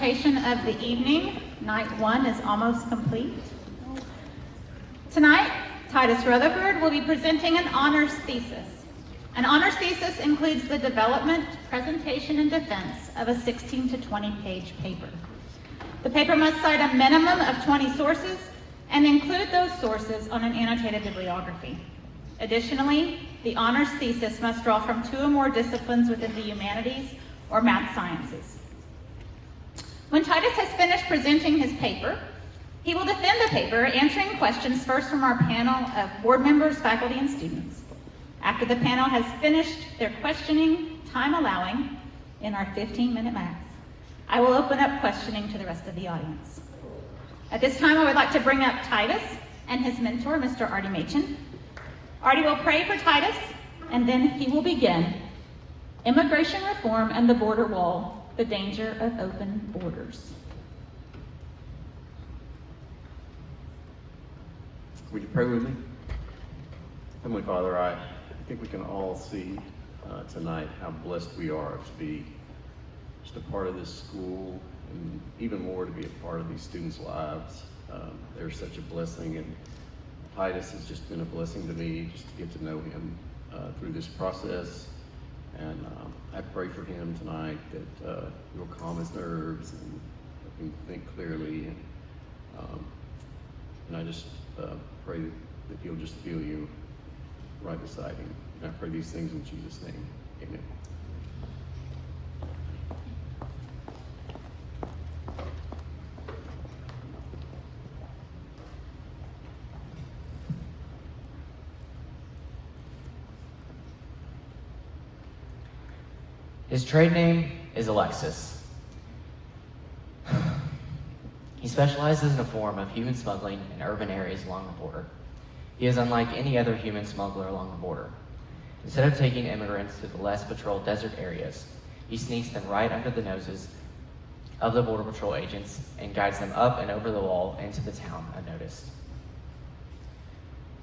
presentation of the evening. Night one is almost complete. Tonight, Titus Rutherford will be presenting an honors thesis. An honors thesis includes the development, presentation, and defense of a 16 to 20 page paper. The paper must cite a minimum of 20 sources and include those sources on an annotated bibliography. Additionally, the honors thesis must draw from 2 or more disciplines within the humanities or math sciences. When Titus has finished presenting his paper, he will defend the paper, answering questions first from our panel of board members, faculty, and students. After the panel has finished their questioning, time allowing, in our 15-minute max, I will open up questioning to the rest of the audience. At this time, I would like to bring up Titus and his mentor, Mr. Artie Machen. Artie will pray for Titus, and then he will begin Immigration Reform and the Border Wall, the Danger of Open Borders. Would you pray with me? Heavenly Father, I think we can all see tonight how blessed we are to be just a part of this school, and even more to be a part of these students' lives. They're such a blessing, and Titus has just been a blessing to me just to get to know him through this process. And I pray for him tonight that you'll calm his nerves and help him think clearly. And I just pray that he'll just feel you right beside him. And I pray these things in Jesus' name. Amen. His trade name is Alexis. He specializes in a form of human smuggling in urban areas along the border. He is unlike any other human smuggler along the border. Instead of taking immigrants to the less patrolled desert areas, he sneaks them right under the noses of the Border Patrol agents and guides them up and over the wall into the town unnoticed.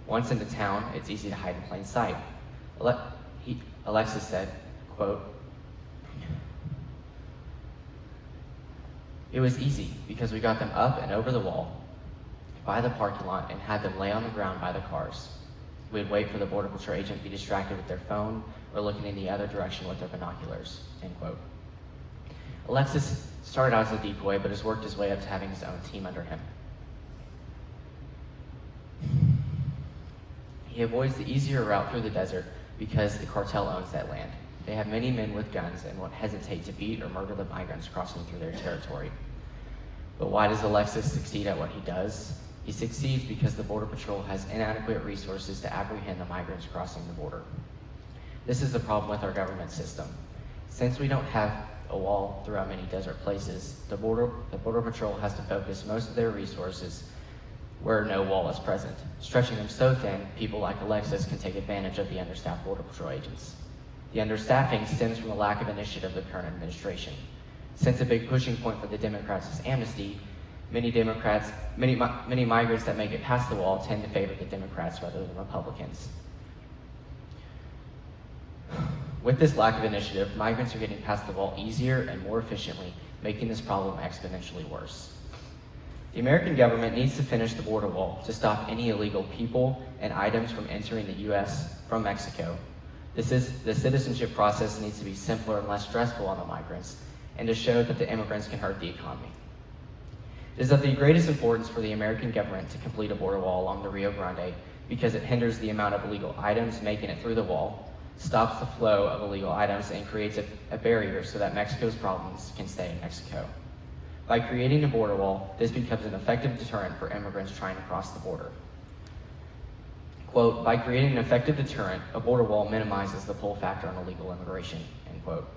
Once in the town, it's easy to hide in plain sight. Alexis said, quote, "It was easy because we got them up and over the wall by the parking lot and had them lay on the ground by the cars. We'd wait for the Border Patrol agent to be distracted with their phone or looking in the other direction with their binoculars," end quote. Alexis started out as a decoy, but has worked his way up to having his own team under him. He avoids the easier route through the desert because the cartel owns that land. They have many men with guns and won't hesitate to beat or murder the migrants crossing through their territory. But why does Alexis succeed at what he does? He succeeds because the Border Patrol has inadequate resources to apprehend the migrants crossing the border. This is the problem with our government system. Since we don't have a wall throughout many desert places, the Border Patrol has to focus most of their resources where no wall is present, stretching them so thin, people like Alexis can take advantage of the understaffed Border Patrol agents. The understaffing stems from the lack of initiative of the current administration. Since a big pushing point for the Democrats is amnesty, many migrants that make it past the wall tend to favor the Democrats rather than Republicans. With this lack of initiative, migrants are getting past the wall easier and more efficiently, making this problem exponentially worse. The American government needs to finish the border wall to stop any illegal people and items from entering the U.S. from Mexico. The citizenship process needs to be simpler and less stressful on the migrants, and to show that the immigrants can hurt the economy. It is of the greatest importance for the American government to complete a border wall along the Rio Grande because it hinders the amount of illegal items making it through the wall, stops the flow of illegal items, and creates a barrier so that Mexico's problems can stay in Mexico. By creating a border wall, this becomes an effective deterrent for immigrants trying to cross the border. Quote, "By creating an effective deterrent, a border wall minimizes the pull factor on illegal immigration," end quote.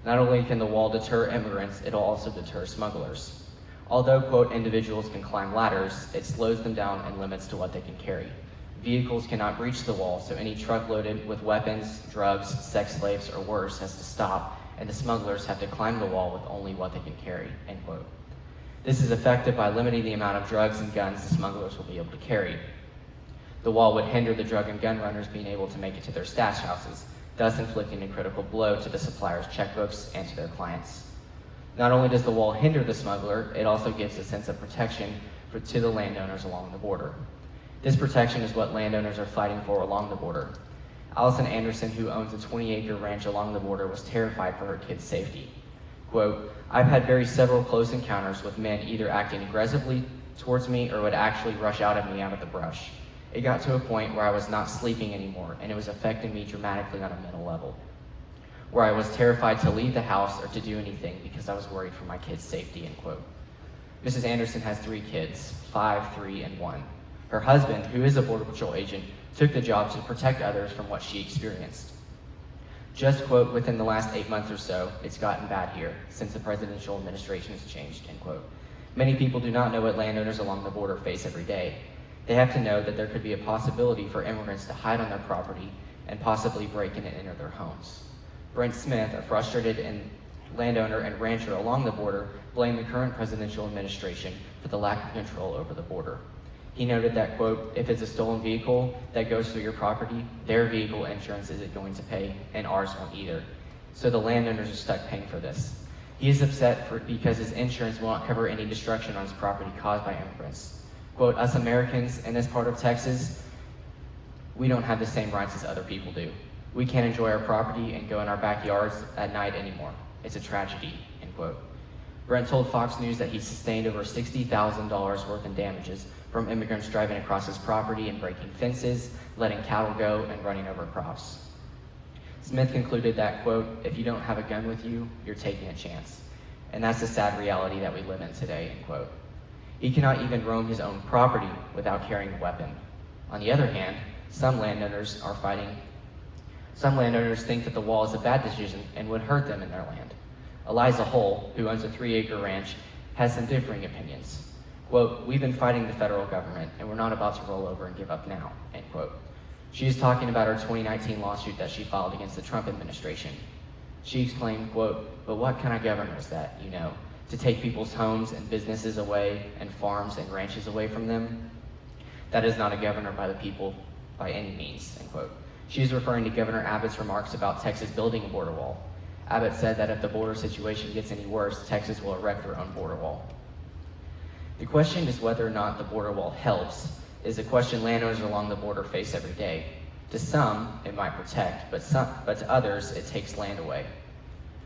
Not only can the wall deter immigrants, it'll also deter smugglers. Although, quote, "individuals can climb ladders," it slows them down and limits to what they can carry. Vehicles cannot breach the wall, so any truck loaded with weapons, drugs, sex slaves, or worse has to stop, and the smugglers have to climb the wall with only what they can carry, end quote. This is effective by limiting the amount of drugs and guns the smugglers will be able to carry. The wall would hinder the drug and gun runners being able to make it to their stash houses, thus inflicting a critical blow to the suppliers' checkbooks and to their clients. Not only does the wall hinder the smuggler, it also gives a sense of protection to the landowners along the border. This protection is what landowners are fighting for along the border. Allison Anderson, who owns a 20-acre ranch along the border, was terrified for her kids' safety. Quote, "I've had several close encounters with men either acting aggressively towards me or would actually rush out at me out of the brush. It got to a point where I was not sleeping anymore, and it was affecting me dramatically on a mental level, where I was terrified to leave the house or to do anything because I was worried for my kids' safety," end quote. Mrs. Anderson has 3 kids, 5, 3, and 1. Her husband, who is a Border Patrol agent, took the job to protect others from what she experienced. Just, quote, "within the last 8 months or so, it's gotten bad here since the presidential administration has changed," end quote. Many people do not know what landowners along the border face every day. They have to know that there could be a possibility for immigrants to hide on their property and possibly break in and enter their homes. Brent Smith, a frustrated landowner and rancher along the border, blamed the current presidential administration for the lack of control over the border. He noted that, quote, "if it's a stolen vehicle that goes through your property, their vehicle insurance isn't going to pay, and ours won't either. So the landowners are stuck paying for this. He is upset because his insurance will not cover any destruction on his property caused by immigrants. Quote, "us Americans in this part of Texas, we don't have the same rights as other people do. We can't enjoy our property and go in our backyards at night anymore. It's a tragedy," end quote. Brent told Fox News that he sustained over $60,000 worth in damages from immigrants driving across his property and breaking fences, letting cattle go, and running over crops. Smith concluded that, quote, "if you don't have a gun with you, you're taking a chance. And that's the sad reality that we live in today," end quote. He cannot even roam his own property without carrying a weapon. On the other hand, some landowners think that the wall is a bad decision and would hurt them in their land. Eliza Hull, who owns a 3-acre ranch, has some differing opinions. Quote, "we've been fighting the federal government, and we're not about to roll over and give up now," end quote. She is talking about her 2019 lawsuit that she filed against the Trump administration. She exclaimed, quote, "but what kind of governor is that, to take people's homes and businesses away and farms and ranches away from them? That is not a governor by the people by any means," end quote. She is referring to Governor Abbott's remarks about Texas building a border wall. Abbott said that if the border situation gets any worse, Texas will erect their own border wall. The question is whether or not the border wall helps is a question landowners along the border face every day. To some, it might protect, but to others, it takes land away.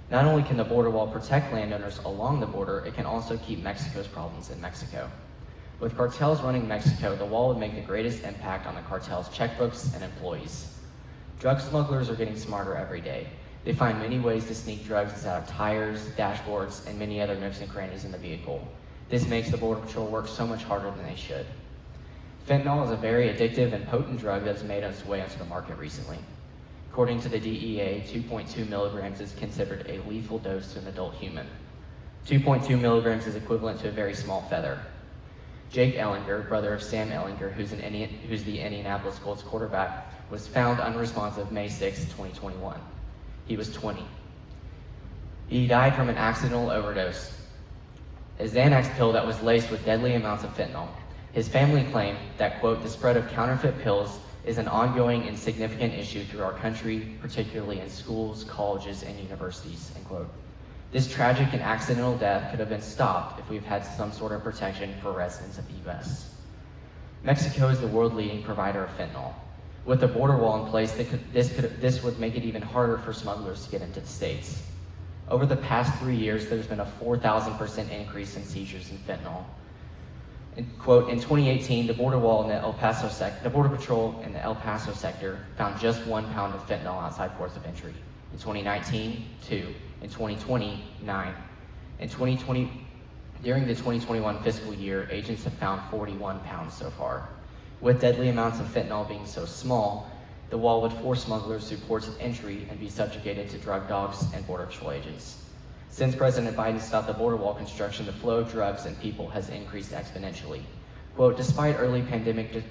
Not only can the border wall protect landowners along the border, it can also keep Mexico's problems in Mexico. With cartels running Mexico, the wall would make the greatest impact on the cartel's checkbooks and employees. Drug smugglers are getting smarter every day. They find many ways to sneak drugs out of tires, dashboards, and many other nooks and crannies in the vehicle. This makes the Border Patrol work so much harder than they should. Fentanyl is a very addictive and potent drug that has made its way onto the market recently. According to the DEA, 2.2 milligrams is considered a lethal dose to an adult human. 2.2 milligrams is equivalent to a very small feather. Jake Ellinger, brother of Sam Ellinger, who's the Indianapolis Colts quarterback, was found unresponsive May 6, 2021. He was 20. He died from an accidental overdose, a Xanax pill that was laced with deadly amounts of fentanyl. His family claimed that, quote, "the spread of counterfeit pills is an ongoing and significant issue through our country, particularly in schools, colleges, and universities," end quote. This tragic and accidental death could have been stopped if we've had some sort of protection for residents of the U.S. Mexico is the world-leading provider of fentanyl. With the border wall in place, this would make it even harder for smugglers to get into the states. Over the past 3 years, there's been a 4,000% increase in seizures in fentanyl. Quote, "in 2018, the Border Patrol in the El Paso sector found just 1 pound of fentanyl outside ports of entry. In 2019, 2. In 2020, 9. During the 2021 fiscal year, agents have found 41 pounds so far. With deadly amounts of fentanyl being so small, the wall would force smugglers through ports of entry and be subjugated to drug dogs and Border Patrol agents. Since President Biden stopped the border wall construction, the flow of drugs and people has increased exponentially. Quote, "despite early pandemic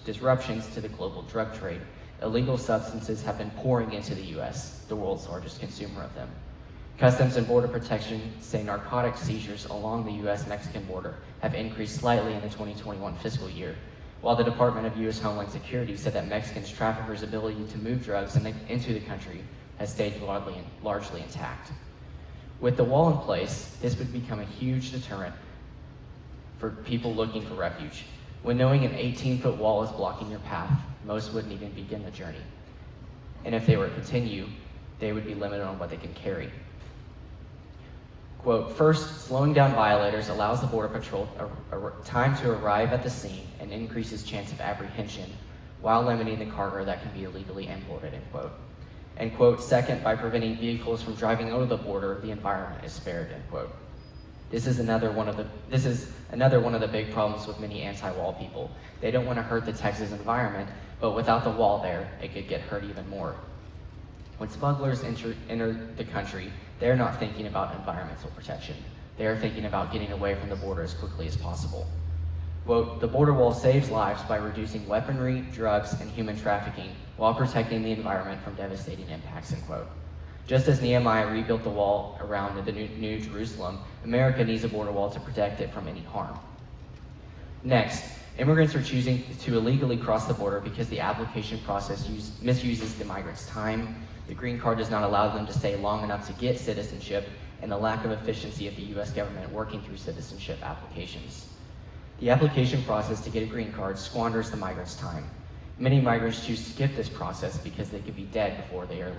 disruptions to the global drug trade, illegal substances have been pouring into the U.S., the world's largest consumer of them. Customs and Border Protection say narcotic seizures along the U.S.-Mexican border have increased slightly in the 2021 fiscal year, while the Department of U.S. Homeland Security said that Mexicans' traffickers' ability to move drugs into the country has stayed largely intact." With the wall in place, this would become a huge deterrent for people looking for refuge. When knowing an 18-foot wall is blocking your path, most wouldn't even begin the journey. And if they were to continue, they would be limited on what they can carry. Quote, first, slowing down violators allows the Border Patrol time to arrive at the scene and increases chance of apprehension while limiting the cargo that can be illegally imported, end quote. And quote, second, by preventing vehicles from driving over the border, the environment is spared, end quote. This is another one of the big problems with many anti-wall people. They don't want to hurt the Texas environment, but without the wall there, it could get hurt even more. When smugglers enter the country, they're not thinking about environmental protection. They are thinking about getting away from the border as quickly as possible. Quote, the border wall saves lives by reducing weaponry, drugs, and human trafficking while protecting the environment from devastating impacts, end quote. Just as Nehemiah rebuilt the wall around the New Jerusalem, America needs a border wall to protect it from any harm. Next, immigrants are choosing to illegally cross the border because the application process misuses the migrants' time, the green card does not allow them to stay long enough to get citizenship, and the lack of efficiency of the U.S. government working through citizenship applications. The application process to get a green card squanders the migrants' time. Many migrants choose to skip this process because they could be dead before they are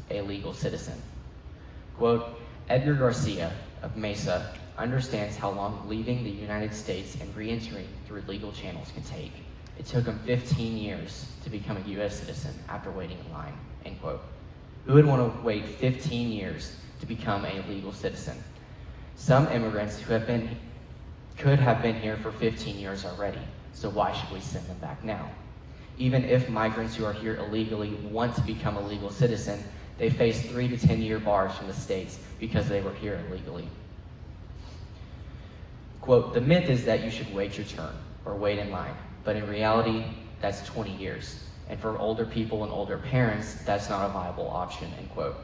a legal citizen. Quote, Edgar Garcia of Mesa understands how long leaving the United States and re-entering through legal channels can take. It took him 15 years to become a U.S. citizen after waiting in line, end quote. Who would want to wait 15 years to become a legal citizen? Some immigrants could have been here for 15 years already, so why should we send them back now? Even if migrants who are here illegally want to become a legal citizen, they face 3 to 10 year bars from the states because they were here illegally. Quote, the myth is that you should wait your turn or wait in line, but in reality, that's 20 years. And for older people and older parents, that's not a viable option, end quote.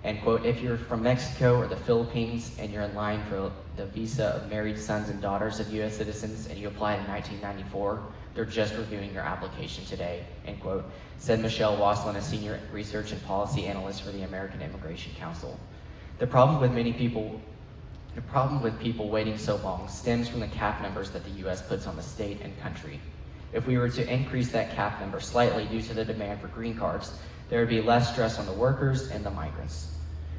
And quote, if you're from Mexico or the Philippines and you're in line for the visa of married sons and daughters of U.S. citizens and you applied in 1994, they're just reviewing your application today, end quote, said Michelle Waslin, a senior research and policy analyst for the American Immigration Council. The problem with people waiting so long stems from the cap numbers that the U.S. puts on the state and country. If we were to increase that cap number slightly due to the demand for green cards, there would be less stress on the workers and the migrants.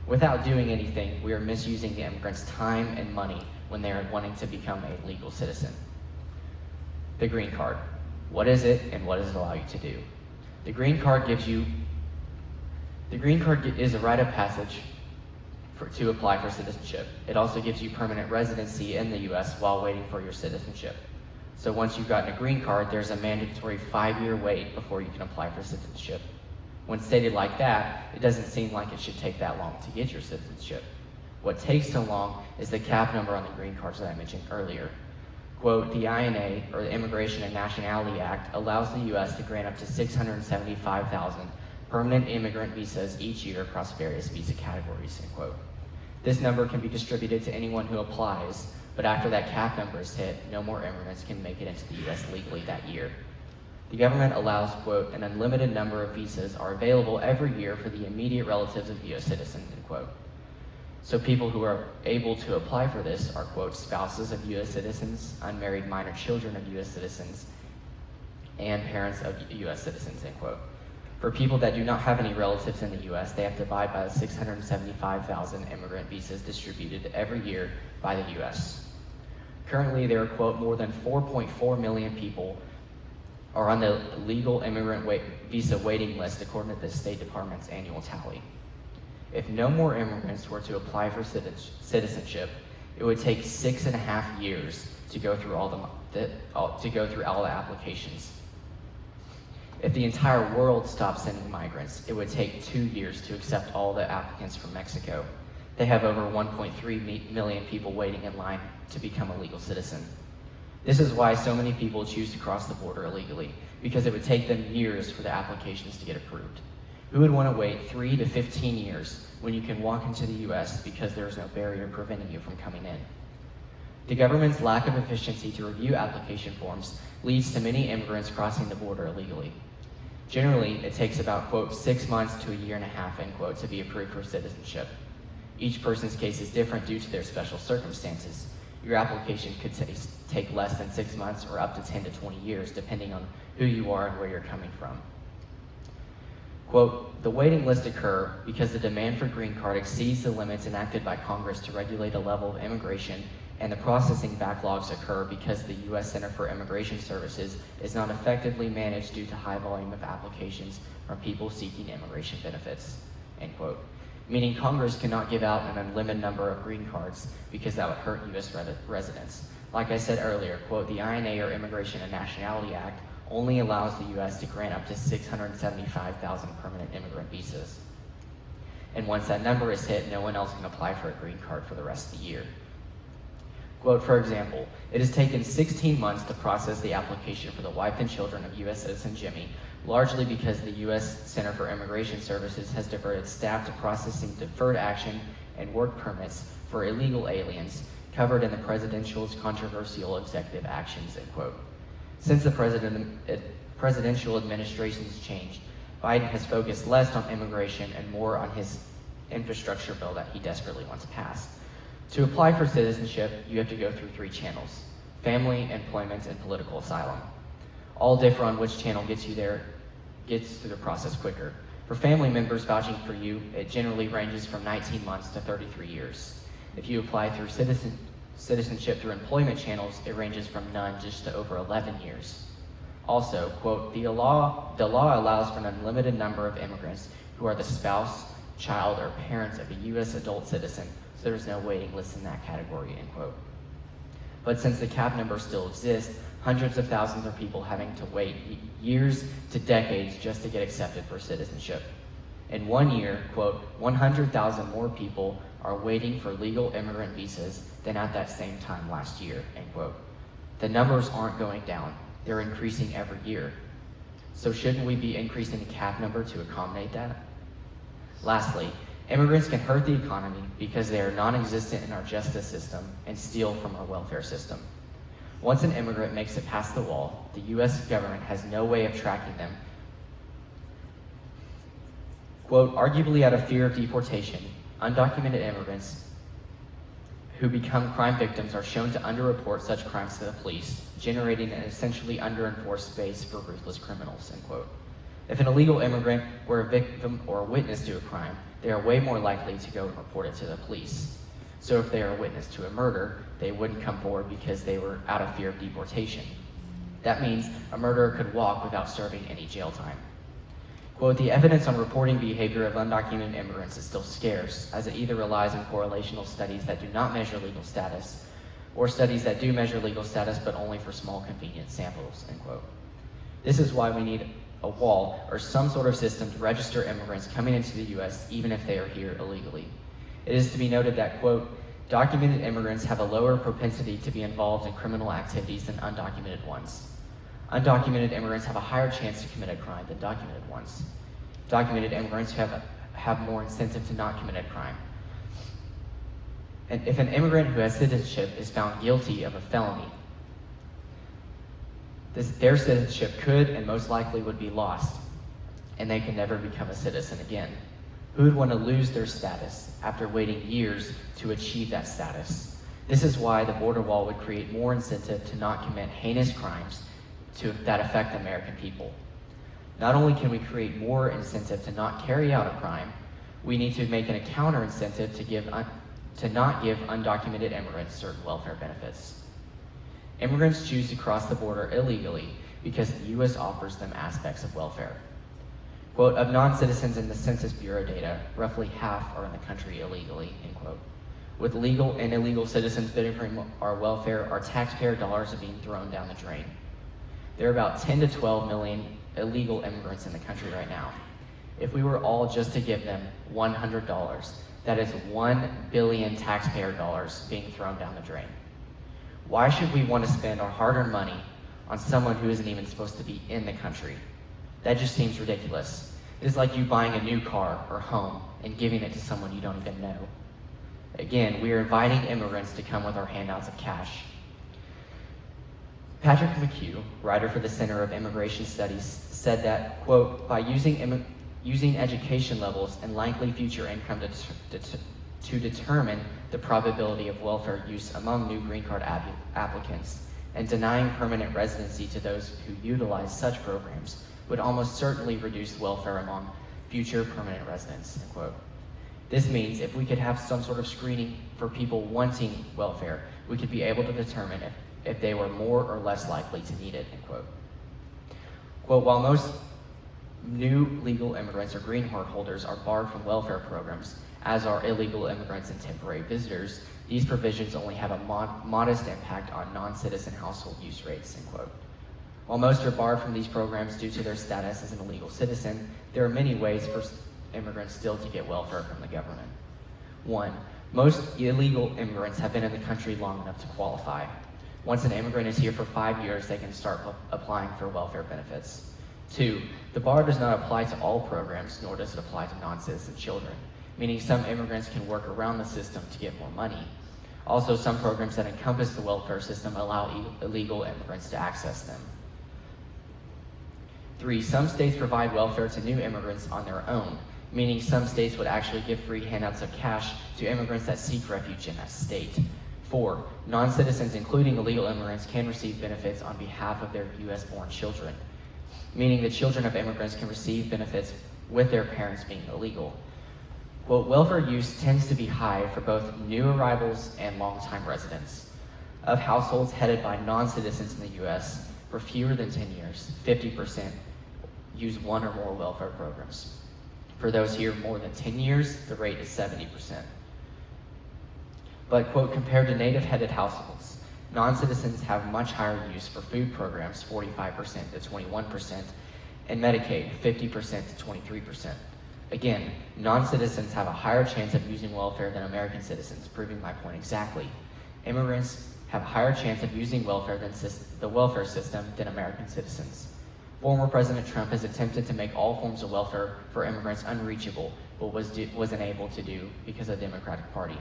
Without doing anything, we are misusing the immigrants' time and money when they are wanting to become a legal citizen. The green card. What is it and what does it allow you to do? The green card is a rite of passage to apply for citizenship. It also gives you permanent residency in the U.S. while waiting for your citizenship. So once you've gotten a green card, there's a mandatory 5-year wait before you can apply for citizenship. When stated like that, it doesn't seem like it should take that long to get your citizenship. What takes so long is the cap number on the green cards that I mentioned earlier. Quote, the INA, or the Immigration and Nationality Act, allows the U.S. to grant up to 675,000 permanent immigrant visas each year across various visa categories, end quote. This number can be distributed to anyone who applies, but after that cap number is hit, no more immigrants can make it into the U.S. legally that year. The government allows, quote, an unlimited number of visas are available every year for the immediate relatives of U.S. citizens, end quote. So people who are able to apply for this are, quote, spouses of U.S. citizens, unmarried minor children of U.S. citizens, and parents of U.S. citizens, end quote. For people that do not have any relatives in the U.S., they have to abide by the 675,000 immigrant visas distributed every year by the U.S. Currently, there are, quote, more than 4.4 million people are on the legal immigrant visa waiting list according to the State Department's annual tally. If no more immigrants were to apply for citizenship, it would take 6.5 years to go through all the applications. If the entire world stopped sending migrants, it would take 2 years to accept all the applicants from Mexico. They have over 1.3 million people waiting in line to become a legal citizen. This is why so many people choose to cross the border illegally, because it would take them years for the applications to get approved. Who would want to wait 3 to 15 years when you can walk into the U.S. because there is no barrier preventing you from coming in? The government's lack of efficiency to review application forms leads to many immigrants crossing the border illegally. Generally, it takes about, quote, 6 months to a year and a half, end quote, to be approved for citizenship. Each person's case is different due to their special circumstances. Your application could take less than 6 months or up to 10 to 20 years, depending on who you are and where you're coming from. Quote, the waiting lists occur because the demand for green card exceeds the limits enacted by Congress to regulate a level of immigration, and the processing backlogs occur because the U.S. Center for Immigration Services is not effectively managed due to high volume of applications from people seeking immigration benefits, end quote. Meaning Congress cannot give out an unlimited number of green cards because that would hurt U.S. residents. Like I said earlier, quote, the INA, or Immigration and Nationality Act, only allows the U.S. to grant up to 675,000 permanent immigrant visas. And once that number is hit, no one else can apply for a green card for the rest of the year. Quote, for example, it has taken 16 months to process the application for the wife and children of U.S. citizen Jimmy, largely because the U.S. Center for Immigration Services has diverted staff to processing deferred action and work permits for illegal aliens covered in the presidential's controversial executive actions, end quote. Since the presidential administration's changed, Biden has focused less on immigration and more on his infrastructure bill that he desperately wants passed. To apply for citizenship, you have to go through 3 channels: family, employment, and political asylum. All differ on which channel gets through the process quicker. For family members vouching for you, it generally ranges from 19 months to 33 years. If you apply through citizenship through employment channels, it ranges from none just to over 11 years. Also, quote, the law allows for an unlimited number of immigrants who are the spouse, child, or parents of a U.S. adult citizen, so there's no waiting list in that category, end quote. But since the cap number still exists, hundreds of thousands of people having to wait years to decades just to get accepted for citizenship. In 1 year, quote, 100,000 more people are waiting for legal immigrant visas than at that same time last year, end quote. The numbers aren't going down, they're increasing every year. So shouldn't we be increasing the cap number to accommodate that? Lastly, immigrants can hurt the economy because they are non-existent in our justice system and steal from our welfare system. Once an immigrant makes it past the wall, the U.S. government has no way of tracking them. Quote, arguably out of fear of deportation, undocumented immigrants who become crime victims are shown to underreport such crimes to the police, generating an essentially underenforced space for ruthless criminals, end quote. If an illegal immigrant were a victim or a witness to a crime, they are way more likely to go and report it to the police. So if they are a witness to a murder, they wouldn't come forward because they were out of fear of deportation. That means a murderer could walk without serving any jail time. Quote, the evidence on reporting behavior of undocumented immigrants is still scarce, as it either relies on correlational studies that do not measure legal status, or studies that do measure legal status but only for small convenient samples, end quote. This is why we need a wall or some sort of system to register immigrants coming into the U.S. even if they are here illegally. It is to be noted that, quote, documented immigrants have a lower propensity to be involved in criminal activities than undocumented ones. Undocumented immigrants have a higher chance to commit a crime than documented ones. Documented immigrants have more incentive to not commit a crime. And if an immigrant who has citizenship is found guilty of a felony, their citizenship could and most likely would be lost, and they can never become a citizen again. Who would want to lose their status after waiting years to achieve that status? This is why the border wall would create more incentive to not commit heinous crimes that affect the American people. Not only can we create more incentive to not carry out a crime, we need to make a counter incentive to not give undocumented immigrants certain welfare benefits. Immigrants choose to cross the border illegally because the U.S. offers them aspects of welfare. Quote, of non-citizens in the Census Bureau data, roughly half are in the country illegally, end quote. With legal and illegal citizens bidding for our welfare, our taxpayer dollars are being thrown down the drain. There are about 10 to 12 million illegal immigrants in the country right now. If we were all just to give them $100, that is 1 billion taxpayer dollars being thrown down the drain. Why should we want to spend our hard-earned money on someone who isn't even supposed to be in the country? That just seems ridiculous. It is like you buying a new car or home and giving it to someone you don't even know. Again, we are inviting immigrants to come with our handouts of cash. Patrick McHugh, writer for the Center of Immigration Studies, said that, quote, by using education levels and likely future income to determine the probability of welfare use among new green card applicants, and denying permanent residency to those who utilize such programs would almost certainly reduce welfare among future permanent residents, end quote. This means if we could have some sort of screening for people wanting welfare, we could be able to determine if they were more or less likely to need it, end quote. Quote, while most new legal immigrants or green card holders are barred from welfare programs, as are illegal immigrants and temporary visitors, these provisions only have a modest impact on non-citizen household use rates, end quote. While most are barred from these programs due to their status as an illegal citizen, there are many ways for immigrants still to get welfare from the government. 1. Most illegal immigrants have been in the country long enough to qualify. Once an immigrant is here for 5 years, they can start applying for welfare benefits. 2. The bar does not apply to all programs, nor does it apply to non-citizen children, meaning some immigrants can work around the system to get more money. Also, some programs that encompass the welfare system allow illegal immigrants to access them. 3. Some states provide welfare to new immigrants on their own, meaning some states would actually give free handouts of cash to immigrants that seek refuge in that state. 4. Non-citizens, including illegal immigrants, can receive benefits on behalf of their U.S.-born children, meaning the children of immigrants can receive benefits with their parents being illegal. Quote, welfare use tends to be high for both new arrivals and long-time residents. Of households headed by non-citizens in the U.S., for fewer than 10 years, 50% use one or more welfare programs. For those here more than 10 years, the rate is 70%. But, quote, compared to native-headed households, non-citizens have much higher use for food programs, 45% to 21%, and Medicaid, 50% to 23%. Again, non-citizens have a higher chance of using welfare than American citizens, proving my point exactly. Immigrants have a higher chance of using welfare than the welfare system than American citizens. Former President Trump has attempted to make all forms of welfare for immigrants unreachable, but was unable to do because of the Democratic Party.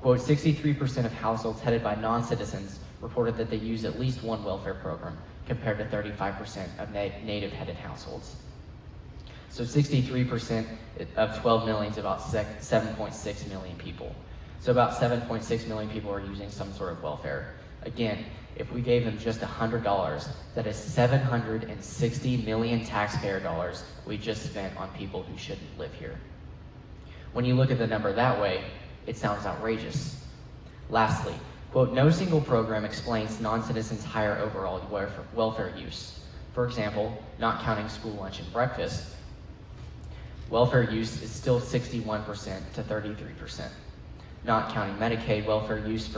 Quote, 63% of households headed by non-citizens reported that they use at least one welfare program, compared to 35% of native-headed households. So 63% of 12 million is about 7.6 million people. So about 7.6 million people are using some sort of welfare. Again, if we gave them just $100, that is 760 million taxpayer dollars we just spent on people who shouldn't live here. When you look at the number that way, it sounds outrageous. Lastly, quote, no single program explains non-citizens' higher overall welfare use. For example, not counting school lunch and breakfast, welfare use is still 61% to 33%. Not counting Medicaid, welfare use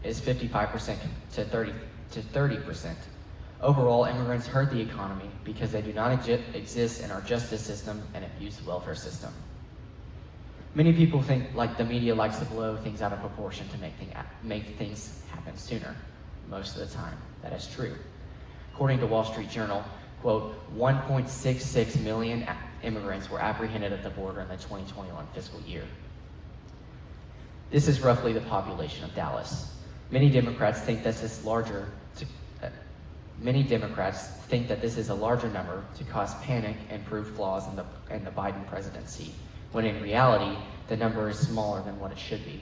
is 55% to 30%. Overall, immigrants hurt the economy because they do not exist in our justice system and abuse the welfare system. Many people think like the media likes to blow things out of proportion to make things happen sooner. Most of the time, that is true. According to Wall Street Journal, quote, 1.66 million immigrants were apprehended at the border in the 2021 fiscal year. This is roughly the population of Dallas. Many Democrats think that this is a larger number to cause panic and prove flaws in the Biden presidency, when in reality, the number is smaller than what it should be.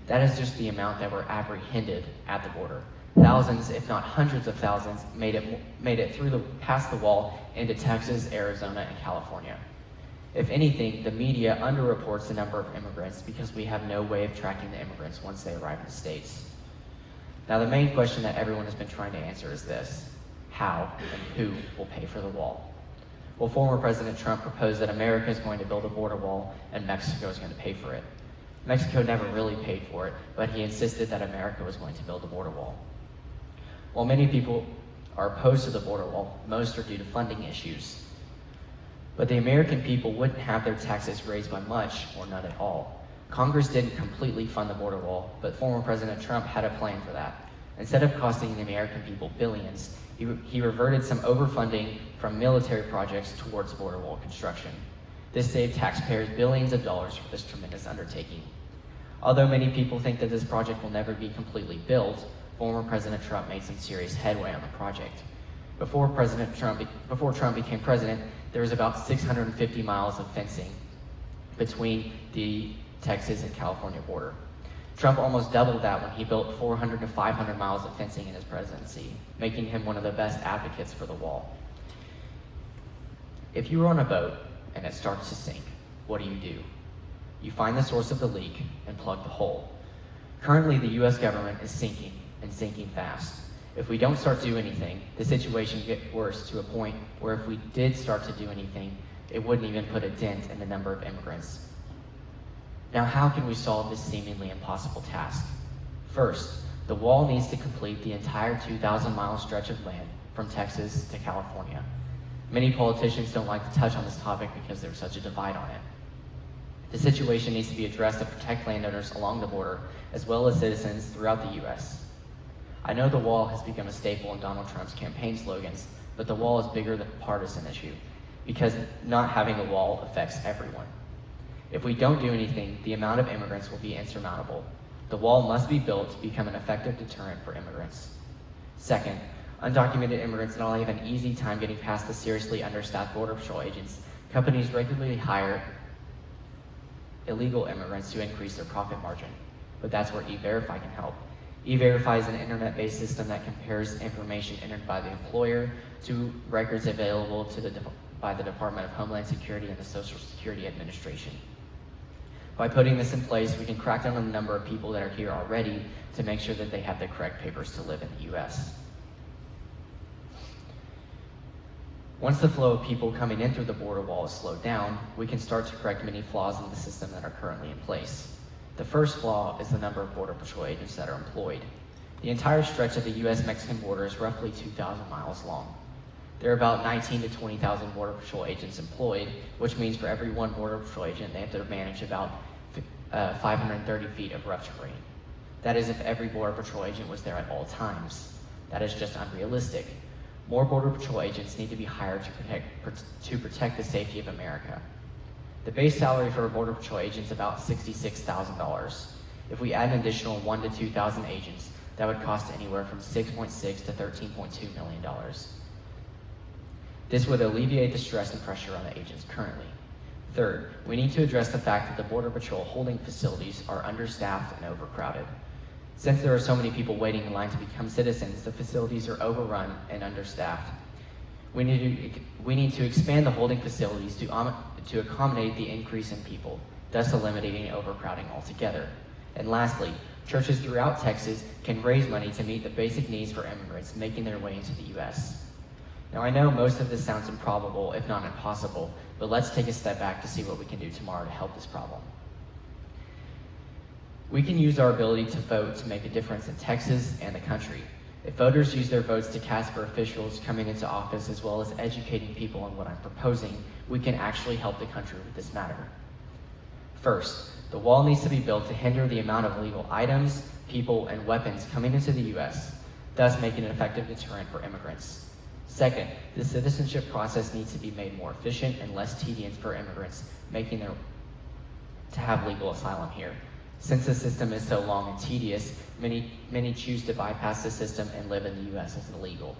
That is just the amount that were apprehended at the border. Thousands, if not hundreds of thousands, made it past the wall into Texas, Arizona, and California. If anything, the media underreports the number of immigrants because we have no way of tracking the immigrants once they arrive in the States. Now, the main question that everyone has been trying to answer is this: how and who will pay for the wall? Well, former President Trump proposed that America is going to build a border wall and Mexico is going to pay for it. Mexico never really paid for it, but he insisted that America was going to build a border wall. While many people are opposed to the border wall, most are due to funding issues. But the American people wouldn't have their taxes raised by much or none at all. Congress didn't completely fund the border wall, but former President Trump had a plan for that. Instead of costing the American people billions, he reverted some overfunding from military projects towards border wall construction. This saved taxpayers billions of dollars for this tremendous undertaking. Although many people think that this project will never be completely built, former President Trump made some serious headway on the project. Before Trump became president, there was about 650 miles of fencing between the Texas and California border. Trump almost doubled that when he built 400 to 500 miles of fencing in his presidency, making him one of the best advocates for the wall. If you were on a boat and it starts to sink, what do? You find the source of the leak and plug the hole. Currently, the US government is sinking and sinking fast. If we don't start to do anything, the situation gets worse to a point where if we did start to do anything, it wouldn't even put a dent in the number of immigrants. Now, how can we solve this seemingly impossible task? First, the wall needs to complete the entire 2,000-mile stretch of land from Texas to California. Many politicians don't like to touch on this topic because there's such a divide on it. The situation needs to be addressed to protect landowners along the border, as well as citizens throughout the U.S. I know the wall has become a staple in Donald Trump's campaign slogans, but the wall is bigger than a partisan issue, because not having a wall affects everyone. If we don't do anything, the amount of immigrants will be insurmountable. The wall must be built to become an effective deterrent for immigrants. Second, undocumented immigrants not only have an easy time getting past the seriously understaffed Border Patrol agents, companies regularly hire illegal immigrants to increase their profit margin. But that's where E-Verify can help. E-Verify is an internet-based system that compares information entered by the employer to records available by the Department of Homeland Security and the Social Security Administration. By putting this in place, we can crack down on the number of people that are here already to make sure that they have the correct papers to live in the U.S. Once the flow of people coming in through the border wall is slowed down, we can start to correct many flaws in the system that are currently in place. The first flaw is the number of Border Patrol agents that are employed. The entire stretch of the U.S.-Mexican border is roughly 2,000 miles long. There are about 19 to 20,000 Border Patrol agents employed, which means for every one Border Patrol agent, they have to manage about 530 feet of rough terrain. That is if every Border Patrol agent was there at all times. That is just unrealistic. More Border Patrol agents need to be hired to protect the safety of America. The base salary for a Border Patrol agent is about $66,000. If we add an additional 1,000 to 2,000 agents, that would cost anywhere from $6.6 to $13.2 million. This would alleviate the stress and pressure on the agents currently. Third, we need to address the fact that the Border Patrol holding facilities are understaffed and overcrowded. Since there are so many people waiting in line to become citizens, the facilities are overrun and understaffed. We need to expand the holding facilities to accommodate the increase in people, thus eliminating overcrowding altogether. And lastly, churches throughout Texas can raise money to meet the basic needs for immigrants making their way into the U.S. Now, I know most of this sounds improbable, if not impossible, but let's take a step back to see what we can do tomorrow to help this problem. We can use our ability to vote to make a difference in Texas and the country. If voters use their votes to cast for officials coming into office, as well as educating people on what I'm proposing, we can actually help the country with this matter. First, the wall needs to be built to hinder the amount of illegal items, people, and weapons coming into the U.S., thus making an effective deterrent for immigrants. Second, the citizenship process needs to be made more efficient and less tedious for immigrants to have legal asylum here. Since the system is so long and tedious, many choose to bypass the system and live in the U.S. as illegal.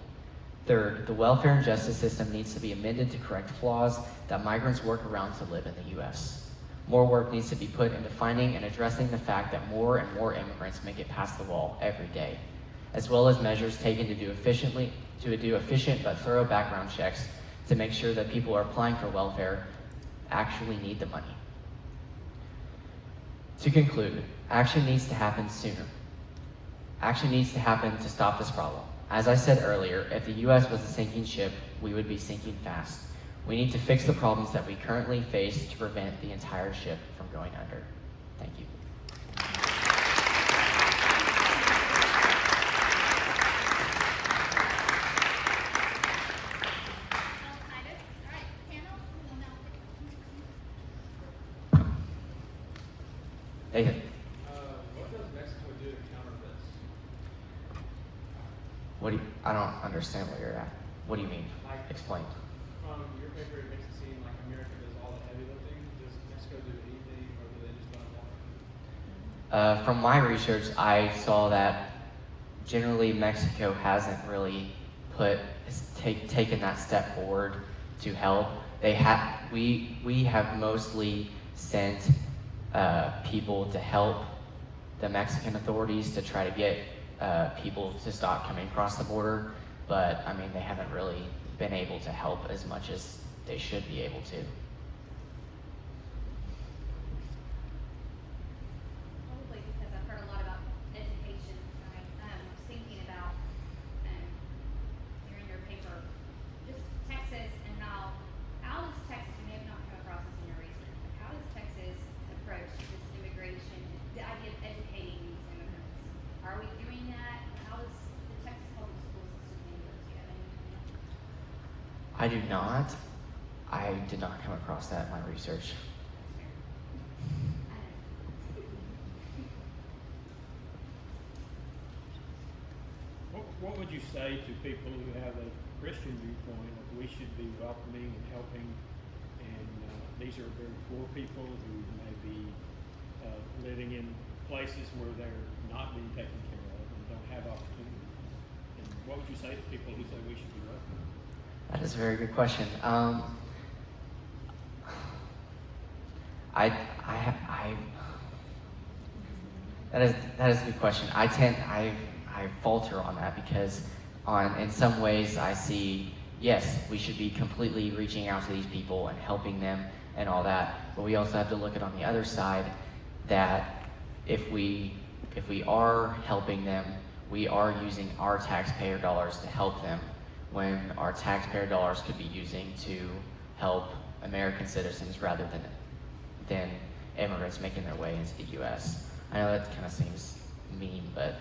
Third, the welfare and justice system needs to be amended to correct flaws that migrants work around to live in the U.S. More work needs to be put into finding and addressing the fact that more and more immigrants make it past the wall every day, as well as measures taken to do efficient but thorough background checks to make sure that people who are applying for welfare actually need the money. To conclude, action needs to happen sooner. Action needs to happen to stop this problem. As I said earlier, if the U.S. was a sinking ship, we would be sinking fast. We need to fix the problems that we currently face to prevent the entire ship from going under. Thank you. Nathan. What does Mexico do to counter this? I don't understand where you're at. What do you mean? Explain. From your paper, it makes it seem like America does all the heavy lifting. Does Mexico do anything, or do they just don't want? From my research, I saw that generally Mexico hasn't really taken that step forward to help. We have mostly sent people to help the Mexican authorities to try to get people to stop coming across the border, but I mean, they haven't really been able to help as much as they should be able to. Probably because I've heard a lot about education. I was thinking about, here in your paper, just Texas and how does Texas, you may have not come across this in your research, but how does Texas approach this immigration, the idea of educating these immigrants? Are we doing that? How does the Texas public school system handle it? Do you have any idea? I do not. I did not come across that in my research. What would you say to people who have a Christian viewpoint of we should be welcoming and helping, and these are very poor people who may be living in places where they're not being taken care of and don't have opportunities? And what would you say to people who say we should be welcoming? That is a very good question. That is a good question. I falter on that because in some ways I see, yes, we should be completely reaching out to these people and helping them and all that, but we also have to look at on the other side that if we are helping them, we are using our taxpayer dollars to help them when our taxpayer dollars could be using to help American citizens rather than immigrants making their way into the U.S. I know that kind of seems mean, but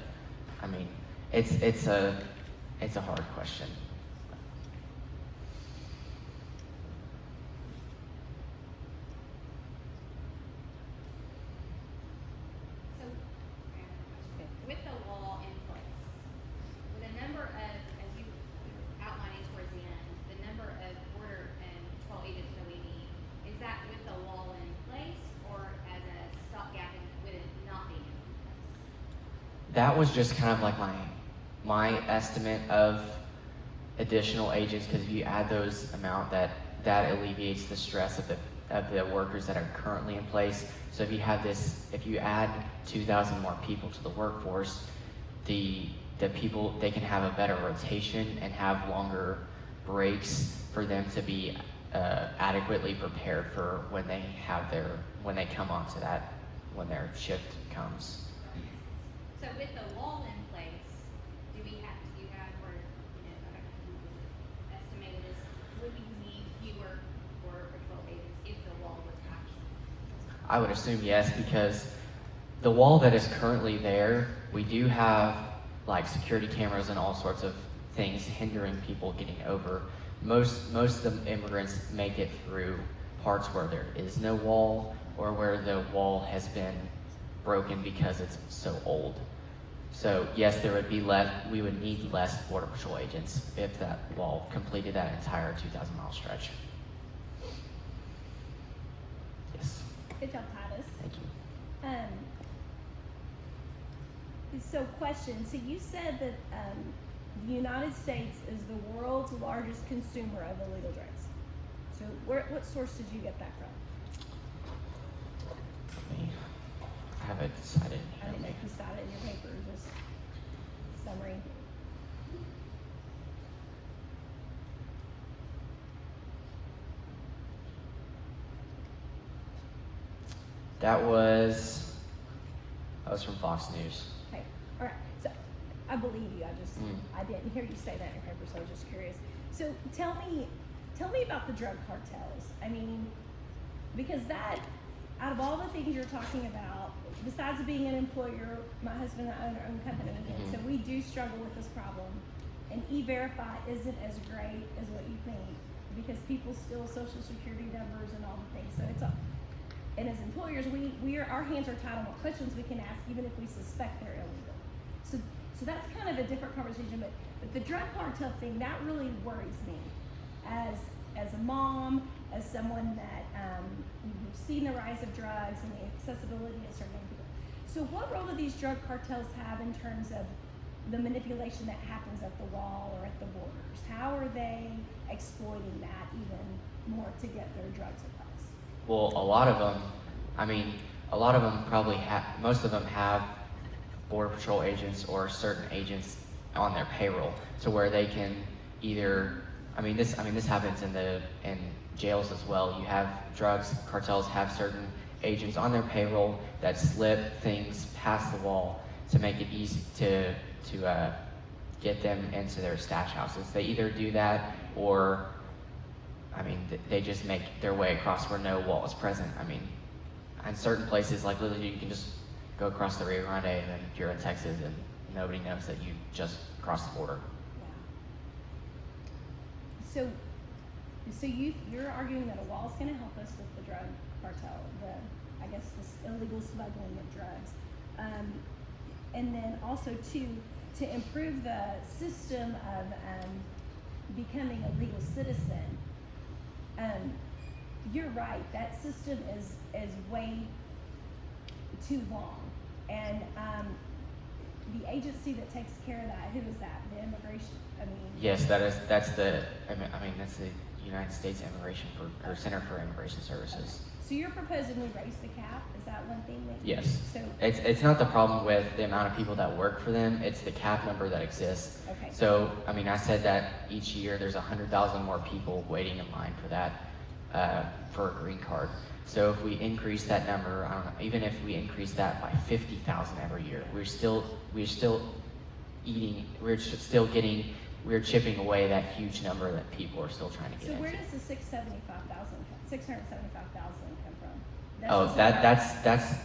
I mean, it's a hard question. So, with the law in place, with a number of, as you were outlining towards the end, the number of border and patrol agents that we need, is that with the law in place or as a stopgap with it not being in place? That was just kind of like my estimate of additional agents, because if you add those amount, that alleviates the stress of the workers that are currently in place. So if you add 2,000 more people to the workforce, the people, they can have a better rotation and have longer breaks for them to be adequately prepared for when they come onto that, when their shift comes. So with the law in place, do you have, or, estimated as, would we need fewer border patrol agents if the law was actually? I would assume yes, because the wall that is currently there, we do have like security cameras and all sorts of things hindering people getting over. Most of the immigrants make it through parts where there is no wall or where the wall has been broken because it's so old. So yes, we would need less Border Patrol agents if that wall completed that entire 2,000-mile stretch. Yes, Good job, Titus. thank you. So question, so you said that the United States is the world's largest consumer of illegal drugs. So what source did you get that from? I have it decided. I didn't know if you cited it in your paper, just summary. That was from Fox News. Okay, all right. So I believe you. Mm. I didn't hear you say that in your paper, so I was just curious. So tell me about the drug cartels. I mean, because that, out of all the things you're talking about, besides being an employer, my husband and I own our own company, and so we do struggle with this problem. And E-Verify isn't as great as what you think, because people steal social security numbers and all the things. So it's and as employers, our hands are tied on what questions we can ask, even if we suspect they're illegal. So that's kind of a different conversation. But the drug cartel thing, that really worries me, as a mom, as someone that you've seen the rise of drugs and the accessibility of certain people. So what role do these drug cartels have in terms of the manipulation that happens at the wall or at the borders? How are they exploiting that even more to get their drugs across? Well, a lot of them, I mean, a lot of them probably have, most of them have Border Patrol agents or certain agents on their payroll to where they can either, this happens in jails as well. You have drugs cartels have certain agents on their payroll that slip things past the wall to make it easy to get them into their stash houses. They either do that or, they just make their way across where no wall is present. In certain places, like literally you can just go across the Rio Grande and then you're in Texas and nobody knows that you just crossed the border. Yeah. So you're arguing that a wall is going to help us with the drug cartel, this illegal smuggling of drugs, and then also to improve the system of becoming a legal citizen. You're right. That system is way too long, and the agency that takes care of that, who is that? The immigration. Yes, that's the United States Center for Immigration Services. So you're proposing we raise the cap? Is that one thing that? Yes. So It's not the problem with the amount of people that work for them. It's the cap number that exists. okay. So I said that each year there's 100,000 more people waiting in line for that for a green card. So if we increase that number, I don't know, even if we increase that by 50,000 every year, we're chipping away that huge number that people are still trying to get So where into. does the 675,000 come from? Oh, just- that's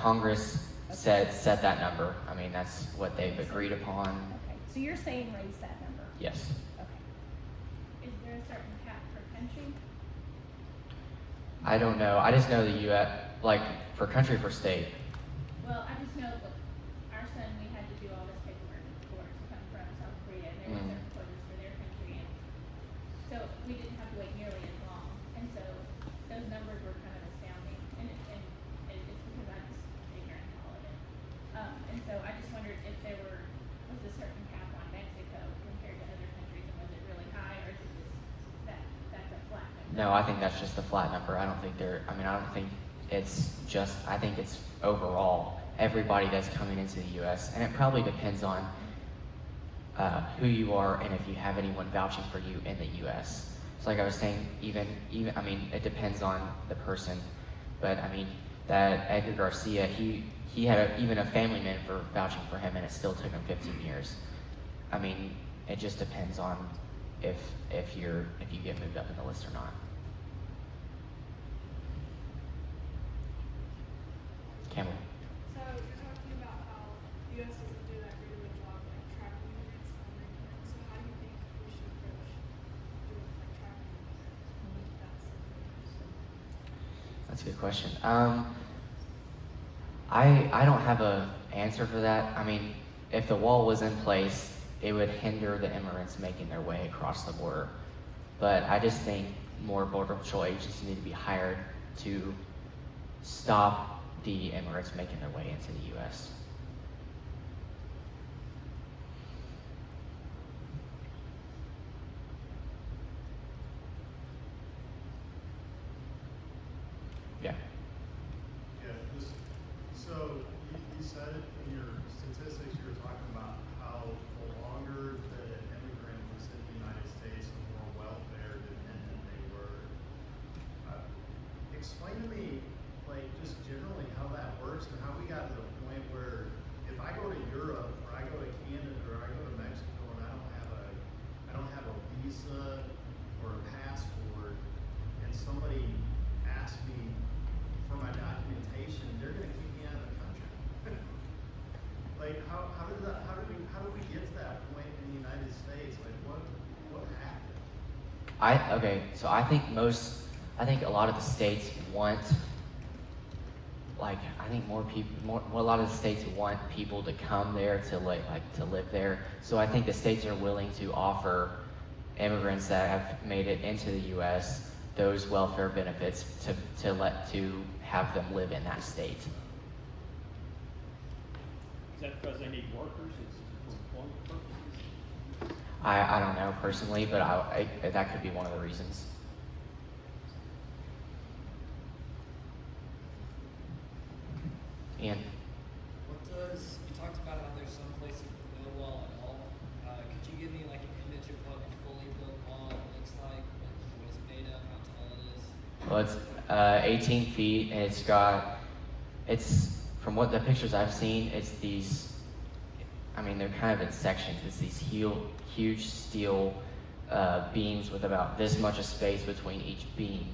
Congress set that number. That's what they've agreed upon. Okay, so you're saying raise that number? Yes. Okay. Is there a certain cap per country? I don't know. I just know the U.S. like per country, per state. Well, I just know with our son, we had to do all this paperwork for to come from South Korea, and there were certain quotas for their country, and so we didn't have to wait nearly as long, and so those numbers were kind of astounding, and it's because I'm just ignorant to all of it. And so I just wondered if there was a certain cap on Mexico compared to other countries, and was it really high, or is it just that's a flat number? No, I think that's just the flat number. I don't think I think it's overall everybody that's coming into the U.S. And it probably depends on who you are and if you have anyone vouching for you in the U.S. So like I was saying, even it depends on the person. But that Edgar Garcia, he had even a family member vouching for him, and it still took him 15 years. It just depends on if you get moved up in the list or not. Campbell. So you're talking about how the U.S. doesn't do that great of a job like tracking immigrants and immigrants. So how do you think we should approach doing like tracking immigrants? That's a good question. I don't have a answer for that. If the wall was in place, it would hinder the immigrants making their way across the border. But I just think more Border Patrol agents need to be hired to stop the immigrants making their way into the U.S. Yeah. Yeah, so you said it in your statistics, you were talking about how the longer the immigrant was in the United States, the more welfare dependent they were. Explain to me, like, just generally how that works and how we got to the point where if I go to Europe or I go to Canada or I go to Mexico and I don't have a visa or a passport, and somebody asks me for my documentation, they're gonna kick me out of the country. Like, how did we get to that point in the United States? Like, what happened? So I think a lot of the states want, a lot of the states want people to come there to live there. So I think the states are willing to offer immigrants that have made it into the U.S. those welfare benefits to have them live in that state. Is that because they need workers? Is it for employment purposes? I don't know personally, but that could be one of the reasons. Well, it's 18 feet, and it's from what the pictures I've seen, it's these, I mean, they're kind of in sections. It's these huge steel beams with about this much of space between each beam.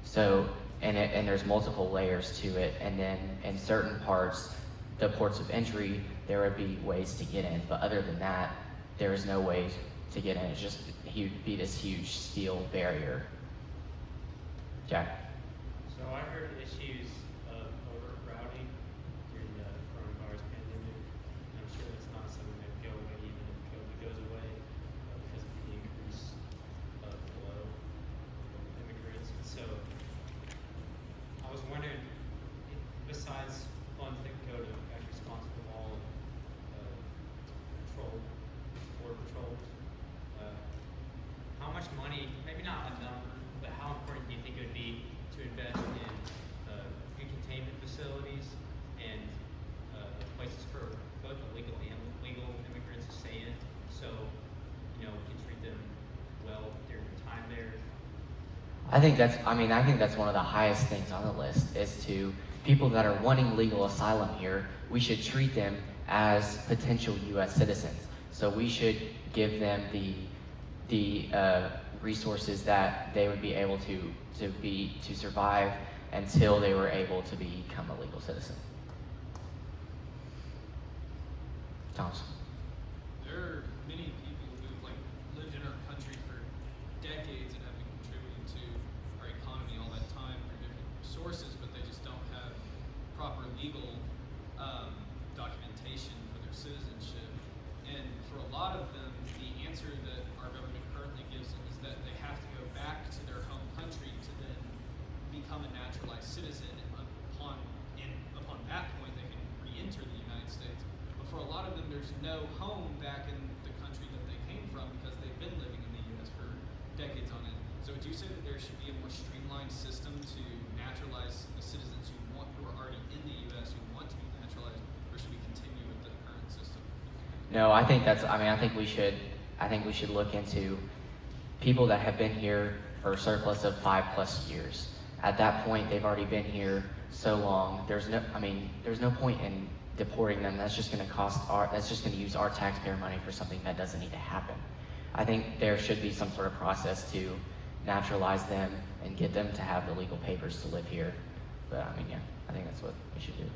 So, and there's multiple layers to it, and then in certain parts, the ports of entry, there would be ways to get in, but other than that, there is no way to get in. It's just, he would be this huge steel barrier. Jack? So I heard issues of overcrowding during the coronavirus pandemic. And I'm sure that's not something that would go away even if COVID goes away because of the increase of flow of immigrants. So I was wondering, besides funds that go to actually sponsor all border patrols, how much money, maybe not a number, but how important do you think it would be to invest in containment facilities and places for both illegal and legal immigrants to stay in, so we can treat them well during their time there? I think that's one of the highest things on the list is to people that are wanting legal asylum here, we should treat them as potential U.S. citizens. So we should give them the resources that they would be able to survive until they were able to become a legal citizen. Thomas. There are many people who've lived in our country for decades and have been contributing to our economy all that time through different sources, but they just don't have proper legal documentation for their citizenship. And for a lot of them, the answer that our government currently gives them is that they have to go back to their home country to then become a naturalized citizen. And upon that point, they can re-enter the United States. But for a lot of them, there's no home back in the country that they came from because they've been living in the U.S. for decades on end. So would you say that there should be a more streamlined system to naturalize the citizens who are already in the U.S. who want to be naturalized, or should we continue with the current system? No, I think we should look into people that have been here for a surplus of 5+ years. At that point, they've already been here so long. There's no point in deporting them. That's just going to use our taxpayer money for something that doesn't need to happen. I think there should be some sort of process to naturalize them and get them to have the legal papers to live here. But I think that's what we should do.